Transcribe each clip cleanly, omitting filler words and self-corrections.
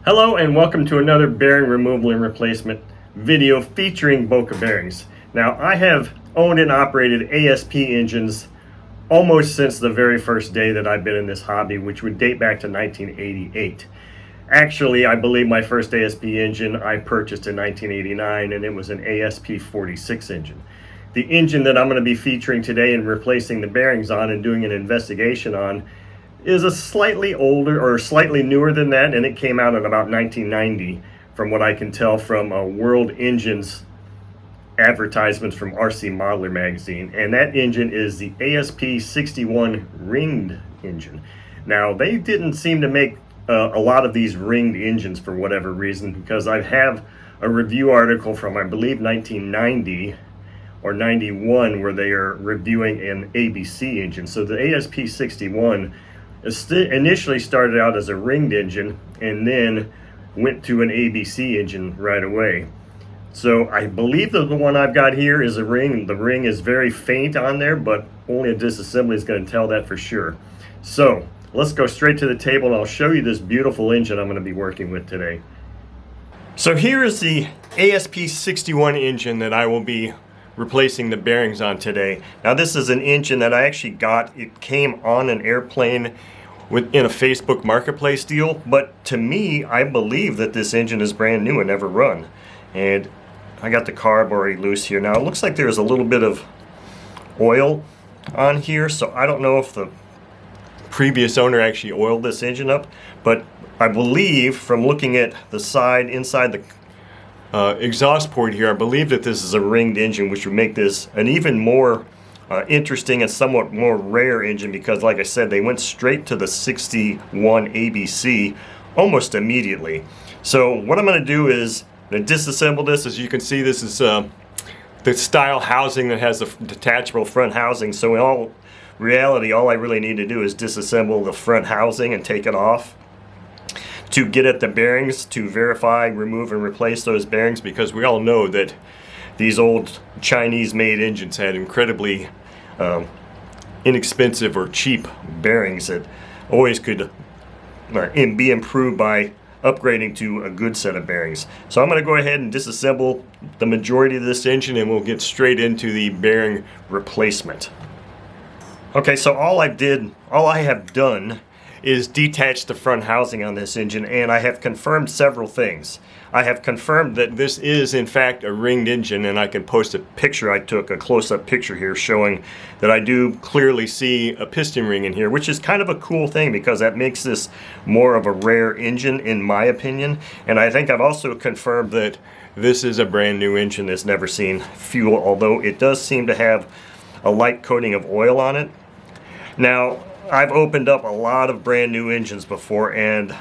Hello and welcome to another bearing removal and replacement video featuring Boca bearings. Now I have owned and operated ASP engines almost since the very first day that I've been in this hobby, which would date back to 1988. Actually, I believe my first ASP engine I purchased in 1989, and it was an ASP 46 engine. The engine that I'm going to be featuring today and replacing the bearings on and doing an investigation on is a slightly older or slightly newer than that, and it came out in about 1990 from what I can tell from World Engines advertisements from RC Modeler magazine, and that engine is the ASP 61 ringed engine. Now they didn't seem to make a lot of these ringed engines for whatever reason, because I have a review article from I believe 1990 or 91 where they are reviewing an ABC engine. So the ASP 61 initially started out as a ringed engine and then went to an ABC engine right away. So I believe that the one I've got here is a ring. The ring is very faint on there, but only a disassembly is going to tell that for sure. So let's go straight to the table and I'll show you this beautiful engine I'm going to be working with today. So here is the ASP 61 engine that I will be replacing the bearings on today. Now this is an engine that I actually got. It came on an airplane in a Facebook Marketplace deal, but to me, I believe that this engine is brand new and never run. And I got the carb already loose here. Now it looks like there's a little bit of oil on here, so I don't know if the previous owner actually oiled this engine up, but I believe from looking at the side inside the exhaust port here, I believe that this is a ringed engine, which would make this an even more interesting and somewhat more rare engine, because like I said, they went straight to the 61 ABC almost immediately. So what I'm going to do is disassemble this. As you can see, this is the style housing that has a detachable front housing. So in all reality, all I really need to do is disassemble the front housing and take it off to get at the bearings, to verify, remove, and replace those bearings, because we all know that these old Chinese-made engines had incredibly inexpensive or cheap bearings that always could be improved by upgrading to a good set of bearings. So I'm going to go ahead and disassemble the majority of this engine, and we'll get straight into the bearing replacement. Okay, so all I have done is detach the front housing on this engine, and I have confirmed several things. I have confirmed that this is in fact a ringed engine, and I can post a picture. I took a close-up picture here showing that I do clearly see a piston ring in here, which is kind of a cool thing because that makes this more of a rare engine in my opinion. And I think I've also confirmed that this is a brand new engine that's never seen fuel, although it does seem to have a light coating of oil on it. Now I've opened up a lot of brand new engines before, and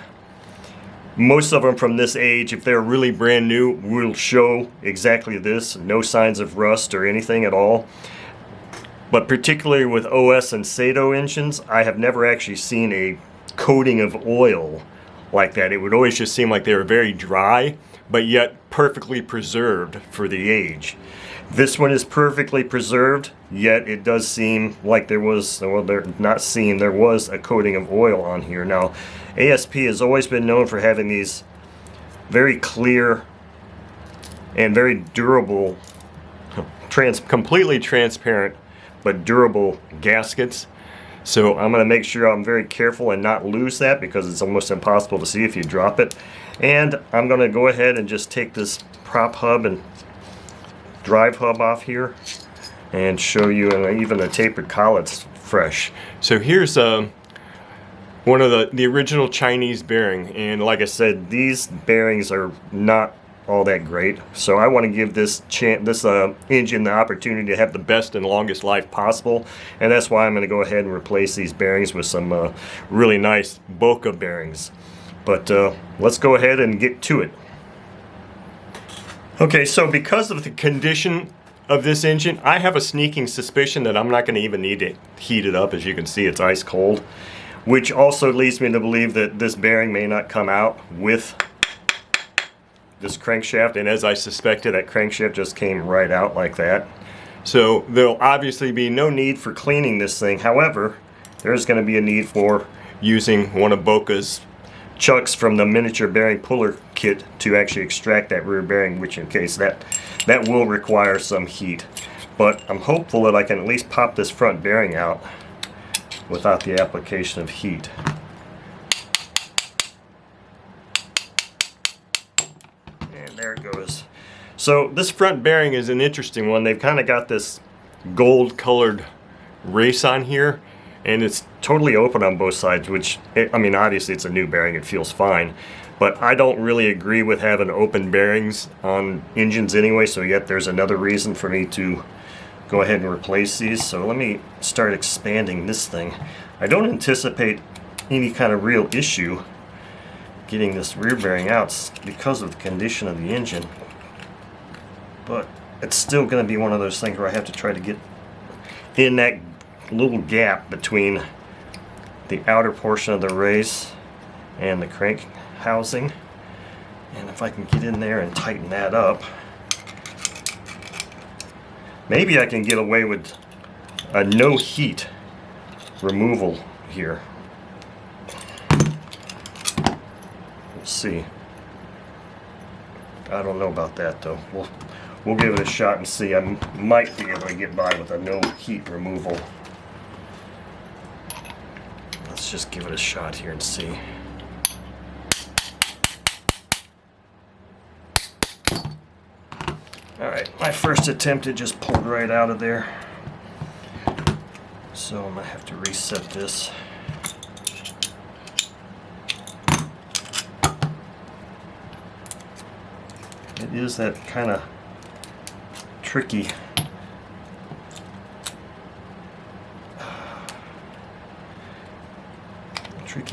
most of them from this age, if they're really brand new, will show exactly this. No signs of rust or anything at all. But particularly with OS and Sato engines, I have never actually seen a coating of oil like that. It would always just seem like they were very dry, but yet perfectly preserved for the age. This one is perfectly preserved, yet it does seem like there was, well, there was a coating of oil on here. Now, ASP has always been known for having these very clear and very durable, completely transparent but durable gaskets. So I'm going to make sure I'm very careful and not lose that, because it's almost impossible to see if you drop it. And I'm going to go ahead and just take this prop hub and drive hub off here and show you, and even the tapered collets fresh. So here's one of the original Chinese bearing, and like I said, these bearings are not all that great, so I want to give this engine the opportunity to have the best and longest life possible, and that's why I'm going to go ahead and replace these bearings with some really nice Boca bearings. But let's go ahead and get to it. Okay, so because of the condition of this engine, I have a sneaking suspicion that I'm not going to even need to heat it up. As you can see, it's ice cold, which also leads me to believe that this bearing may not come out with this crankshaft, and as I suspected, that crankshaft just came right out like that. So there'll obviously be no need for cleaning this thing. However, there's going to be a need for using one of Boca's chucks from the miniature bearing puller kit to actually extract that rear bearing, which in case that will require some heat. But I'm hopeful that I can at least pop this front bearing out without the application of heat. And there it goes. So this front bearing is an interesting one. They've kind of got this gold colored race on here, and it's totally open on both sides, which, I mean, obviously it's a new bearing, it feels fine, but I don't really agree with having open bearings on engines anyway, so yet there's another reason for me to go ahead and replace these. So let me start expanding this thing. I don't anticipate any kind of real issue getting this rear bearing out because of the condition of the engine, but it's still going to be one of those things where I have to try to get in that little gap between the outer portion of the race and the crank housing, and if I can get in there and tighten that up, maybe I can get away with a no heat removal here. We'll see. I don't know about that though. We'll give it a shot and see. I might be able to get by with a no heat removal. Let's just give it a shot here and see. Alright, my first attempt, it just pulled right out of there. So I'm going to have to reset this. It is that kind of tricky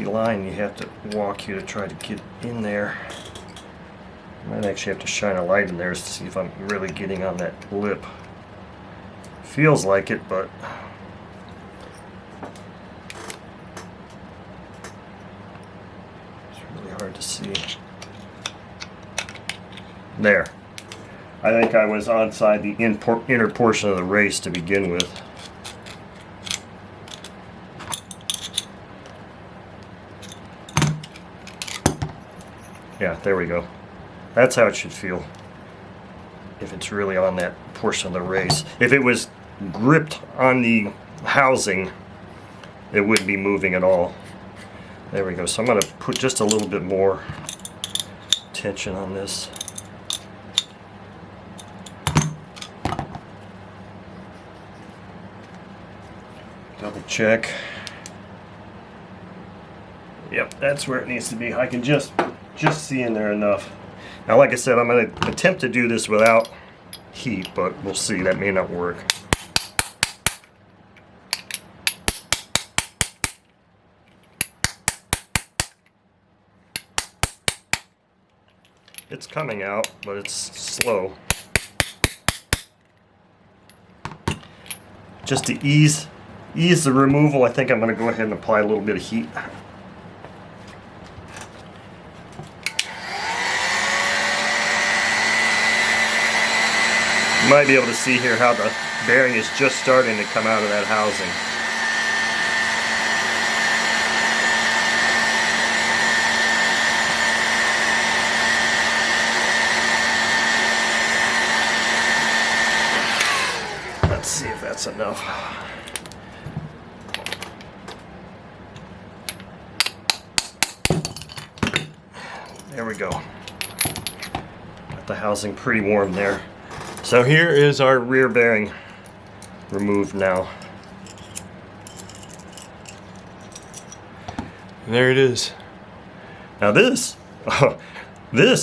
line you have to walk here to try to get in there. I might actually have to shine a light in there to see if I'm really getting on that lip. Feels like it, but it's really hard to see. There. I think I was onside the inner portion of the race to begin with. Yeah, there we go. That's how it should feel if it's really on that portion of the race. If it was gripped on the housing, it wouldn't be moving at all. There we go. So I'm going to put just a little bit more tension on this. Double check. Yep, that's where it needs to be. I can just see in there enough. Now, like I said, I'm going to attempt to do this without heat, but we'll see. That may not work. It's coming out, but it's slow. Just to ease the removal, I think I'm going to go ahead and apply a little bit of heat. You might be able to see here how the bearing is just starting to come out of that housing. Let's see if that's enough. There we go. Got the housing pretty warm there. So here is our rear bearing removed now. And there it is. Now this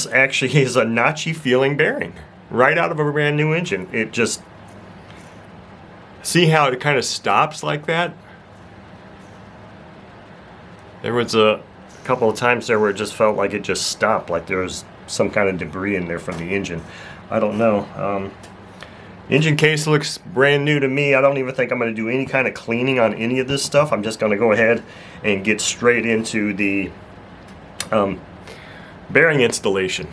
actually is a notchy feeling bearing right out of a brand new engine. It just, see how it kind of stops like that? There was a couple of times there where it just felt like it just stopped, like there was some kind of debris in there from the engine. I don't know. Engine case looks brand new to me. I don't even think I'm going to do any kind of cleaning on any of this stuff. I'm just going to go ahead and get straight into the bearing installation.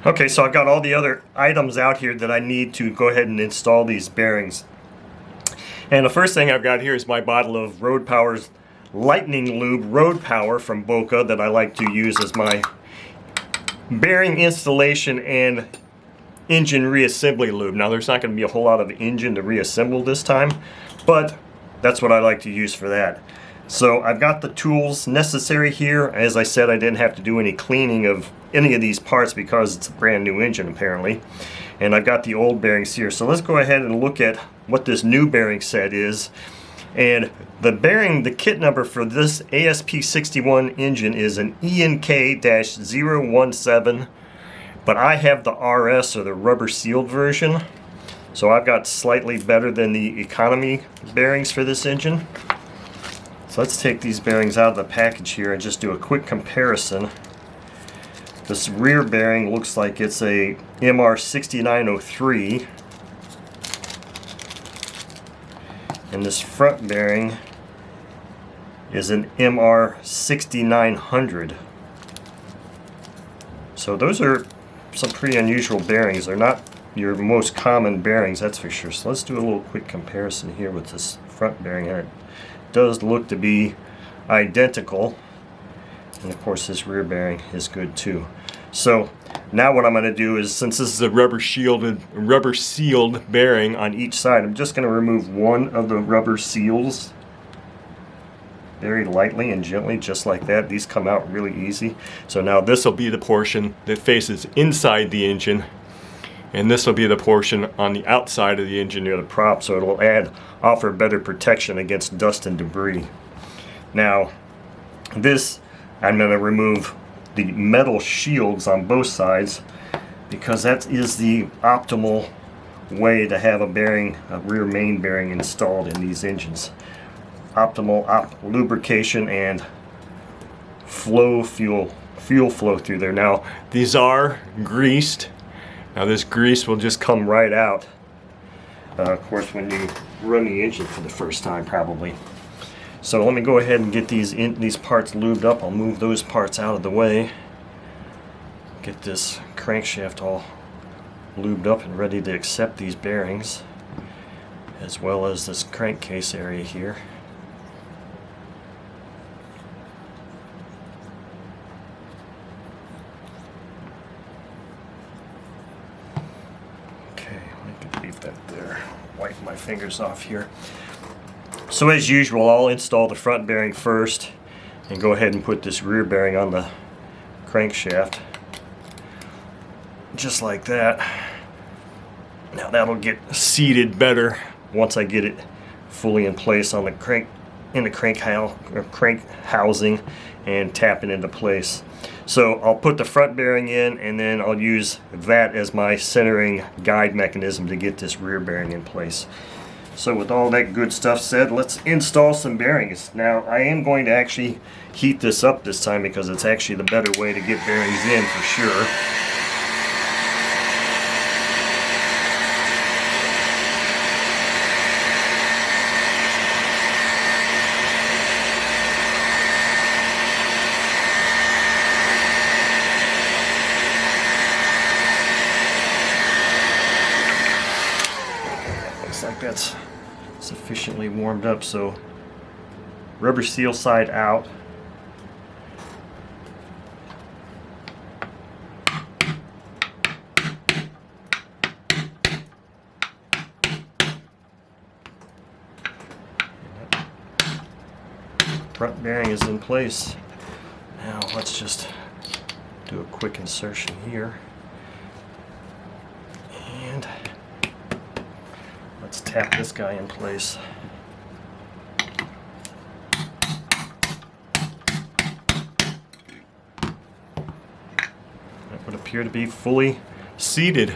Okay, so I've got all the other items out here that I need to go ahead and install these bearings. And the first thing I've got here is my bottle of Road Power's lightning lube road power from Boca that I like to use as my bearing installation and engine reassembly lube. Now there's not going to be a whole lot of engine to reassemble this time, but that's what I like to use for that. So I've got the tools necessary here. As I said, I didn't have to do any cleaning of any of these parts because it's a brand new engine apparently. And I've got the old bearings here. So let's go ahead and look at what this new bearing set is. And the bearing, the kit number for this ASP 61 engine is an ENK-017, but I have the RS, or the rubber sealed version. So I've got slightly better than the economy bearings for this engine. So let's take these bearings out of the package here and just do a quick comparison. This rear bearing looks like it's a MR6903. And this front bearing is an MR6900. So those are some pretty unusual bearings. They're not your most common bearings, that's for sure. So let's do a little quick comparison here with this front bearing. It does look to be identical. And of course this rear bearing is good too. So now what I'm going to do is, since this is a rubber sealed bearing on each side, I'm just going to remove one of the rubber seals very lightly and gently, just like that. These come out really easy. So now this will be the portion that faces inside the engine, and this will be the portion on the outside of the engine near the prop, so it will offer better protection against dust and debris. Now this, I'm going to remove the metal shields on both sides because that is the optimal way to have a bearing, a rear main bearing installed in these engines. Optimal lubrication and fuel flow through there. Now these are greased. Now this grease will just come right out, of course, when you run the engine for the first time probably. So let me go ahead and get these parts lubed up. I'll move those parts out of the way. Get this crankshaft all lubed up and ready to accept these bearings, as well as this crankcase area here. Okay, I can leave that there. Wipe my fingers off here. So as usual, I'll install the front bearing first and go ahead and put this rear bearing on the crankshaft, just like that. Now that'll get seated better once I get it fully in place on the crank housing and tap it into place. So I'll put the front bearing in, and then I'll use that as my centering guide mechanism to get this rear bearing in place. So with all that good stuff said, let's install some bearings. Now I am going to actually heat this up this time because it's actually the better way to get bearings in for sure. Looks like that's sufficiently warmed up, so rubber seal side out. Front bearing is in place. Now let's just do a quick insertion here. And let's tap this guy in place. That would appear to be fully seated.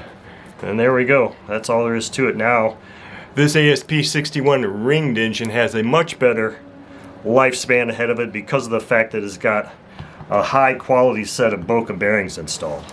And there we go. That's all there is to it. Now, this ASP 61 ringed engine has a much better lifespan ahead of it because of the fact that it's got a high quality set of Boca bearings installed.